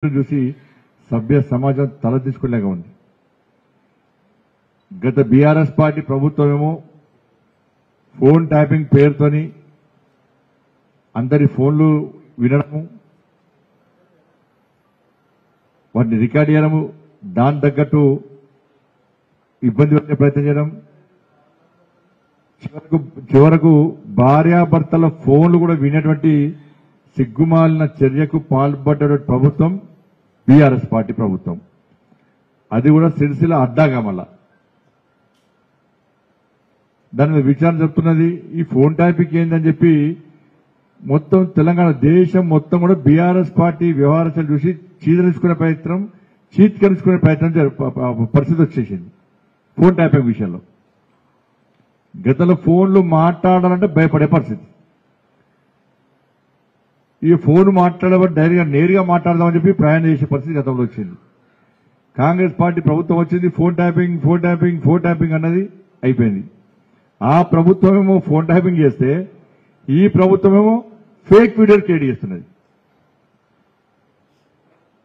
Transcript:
చూసి సభ్య సమాజం తలదించుకోలేక ఉంది. గత బీఆర్ఎస్ పార్టీ ప్రభుత్వమేమో ఫోన్ ట్యాపింగ్ పేరుతోని అందరి ఫోన్లు వినడము, వాటిని రికార్డ్ చేయడము, దాని తగ్గట్టు ఇబ్బంది పెట్టే ప్రయత్నం చేయడం, చివరకు భార్యాభర్తల ఫోన్లు కూడా వినేటువంటి సిగ్గుమాలిన చర్యకు పాల్పడ్డ ప్రభుత్వం బీఆర్ఎస్ పార్టీ ప్రభుత్వం. అది కూడా సిరిసిల్ల అడ్డాగా మళ్ళా దాని మీద విచారణ చెప్తున్నది. ఈ ఫోన్ ట్యాపింగ్ ఏందని చెప్పి మొత్తం తెలంగాణ దేశం మొత్తం కూడా బీఆర్ఎస్ పార్టీ వ్యవహారాలు చూసి చీదరించుకునే ప్రయత్నం పరిస్థితి వచ్చేసింది ఫోన్ ట్యాపింగ్ విషయంలో. గతంలో ఫోన్లు మాట్లాడాలంటే భయపడే పరిస్థితి. ఈ ఫోన్ మాట్లాడబట్టి డైరెక్ట్గా నేరుగా మాట్లాడదామని చెప్పి ప్రయాణం చేసే పరిస్థితి గతంలో వచ్చింది. కాంగ్రెస్ పార్టీ ప్రభుత్వం వచ్చింది, ఫోన్ ట్యాపింగ్ అన్నది అయిపోయింది. ఆ ప్రభుత్వమేమో ఫోన్ ట్యాపింగ్ చేస్తే ఈ ప్రభుత్వమేమో ఫేక్ వీడియోలు క్రియేట్ చేస్తున్నది.